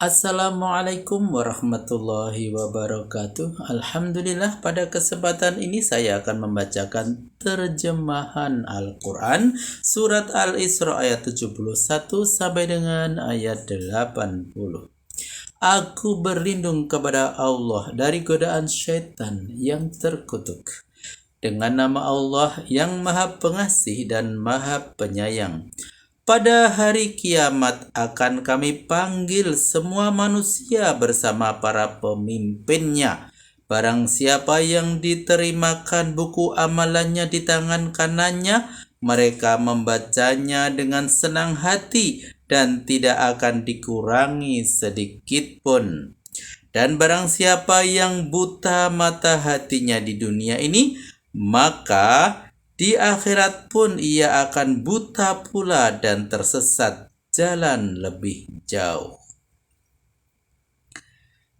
Assalamualaikum warahmatullahi wabarakatuh. Alhamdulillah, pada kesempatan ini saya akan membacakan terjemahan Al-Quran Surat Al-Isra ayat 71 sampai dengan ayat 80. Aku berlindung kepada Allah dari godaan syaitan yang terkutuk. Dengan nama Allah yang Maha Pengasih dan Maha Penyayang. Pada hari kiamat akan kami panggil semua manusia bersama para pemimpinnya. Barang siapa yang diterimakan buku amalannya di tangan kanannya, mereka membacanya dengan senang hati dan tidak akan dikurangi sedikit pun. Dan barang siapa yang buta mata hatinya di dunia ini, maka di akhirat pun ia akan buta pula dan tersesat jalan lebih jauh.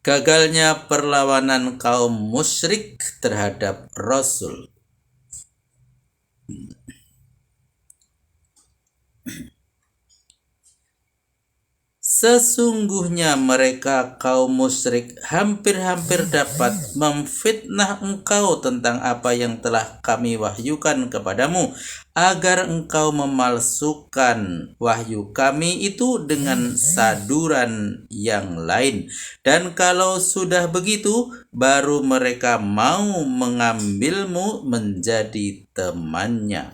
Gagalnya perlawanan kaum musyrik terhadap Rasul. Sesungguhnya mereka kaum musyrik hampir-hampir dapat memfitnah engkau tentang apa yang telah kami wahyukan kepadamu, agar engkau memalsukan wahyu kami itu dengan saduran yang lain. Dan kalau sudah begitu, baru mereka mau mengambilmu menjadi temannya.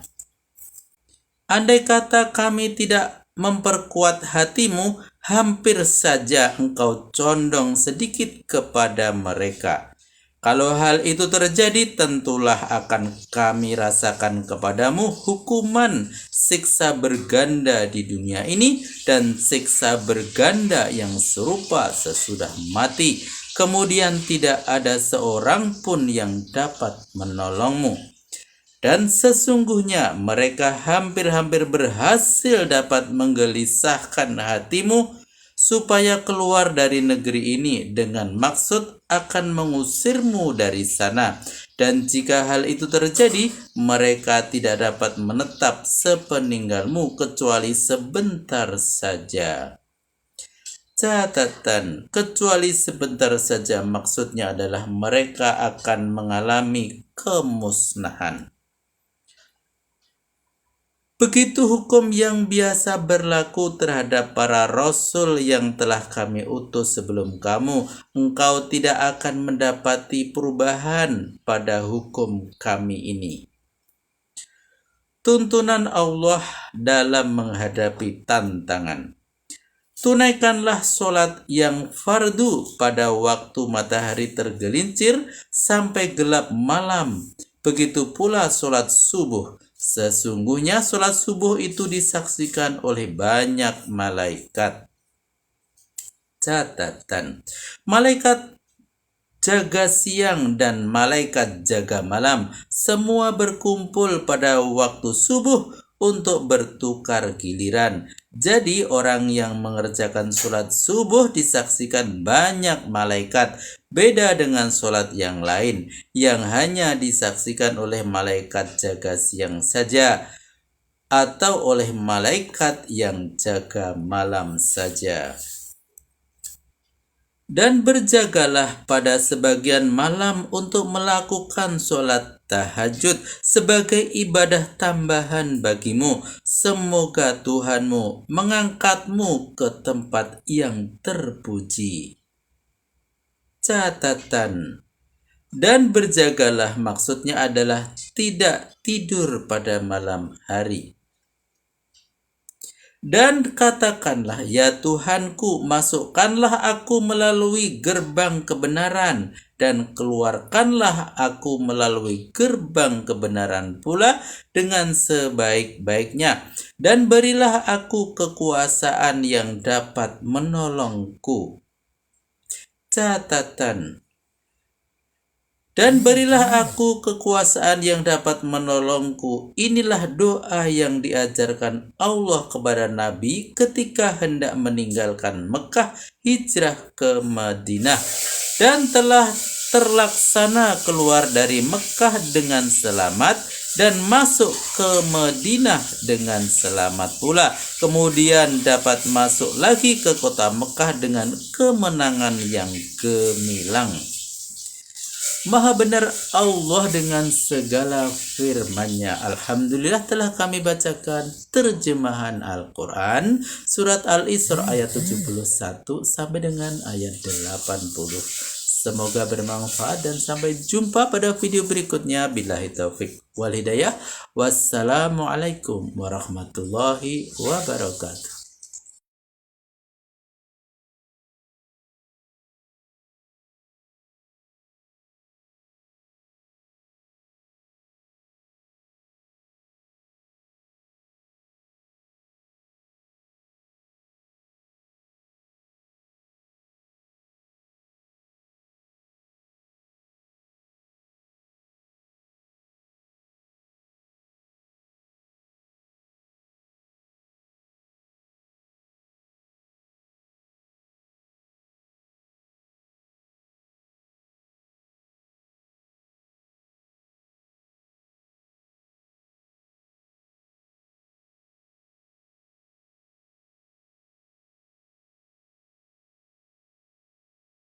Andai kata kami tidak memperkuat hatimu, hampir saja engkau condong sedikit kepada mereka. Kalau hal itu terjadi, tentulah akan kami rasakan kepadamu hukuman siksa berganda di dunia ini dan siksa berganda yang serupa sesudah mati. Kemudian tidak ada seorang pun yang dapat menolongmu. Dan sesungguhnya mereka hampir-hampir berhasil dapat menggelisahkan hatimu supaya keluar dari negeri ini dengan maksud akan mengusirmu dari sana. Dan jika hal itu terjadi, mereka tidak dapat menetap sepeninggalmu kecuali sebentar saja. Catatan, kecuali sebentar saja maksudnya adalah mereka akan mengalami kemusnahan. Begitu hukum yang biasa berlaku terhadap para rasul yang telah kami utus sebelum kamu. Engkau tidak akan mendapati perubahan pada hukum kami ini. Tuntunan Allah dalam menghadapi tantangan. Tunaikanlah sholat yang fardu pada waktu matahari tergelincir sampai gelap malam. Begitu pula sholat subuh. Sesungguhnya sholat subuh itu disaksikan oleh banyak malaikat. Catatan, malaikat jaga siang dan malaikat jaga malam semua berkumpul pada waktu subuh untuk bertukar giliran. Jadi orang yang mengerjakan sholat subuh disaksikan banyak malaikat, beda dengan sholat yang lain yang hanya disaksikan oleh malaikat jaga siang saja atau oleh malaikat yang jaga malam saja. Dan berjagalah pada sebagian malam untuk melakukan sholat tahajud sebagai ibadah tambahan bagimu. Semoga Tuhanmu mengangkatmu ke tempat yang terpuji. Catatan, dan berjagalah maksudnya adalah tidak tidur pada malam hari. Dan katakanlah, ya Tuhanku, masukkanlah aku melalui gerbang kebenaran dan keluarkanlah aku melalui gerbang kebenaran pula dengan sebaik-baiknya. Dan berilah aku kekuasaan yang dapat menolongku. Catatan, dan berilah aku kekuasaan yang dapat menolongku. Inilah doa yang diajarkan Allah kepada Nabi ketika hendak meninggalkan Mekah hijrah ke Madinah. Dan telah terlaksana keluar dari Mekah dengan selamat dan masuk ke Madinah dengan selamat pula. Kemudian dapat masuk lagi ke kota Mekah dengan kemenangan yang gemilang. Maha benar Allah dengan segala firman-Nya. Alhamdulillah telah kami bacakan terjemahan Al-Quran surat Al-Isra ayat 71 sampai dengan ayat 80. Semoga bermanfaat dan sampai jumpa pada video berikutnya. Billahi taufik wal hidayah. Wassalamualaikum warahmatullahi wabarakatuh.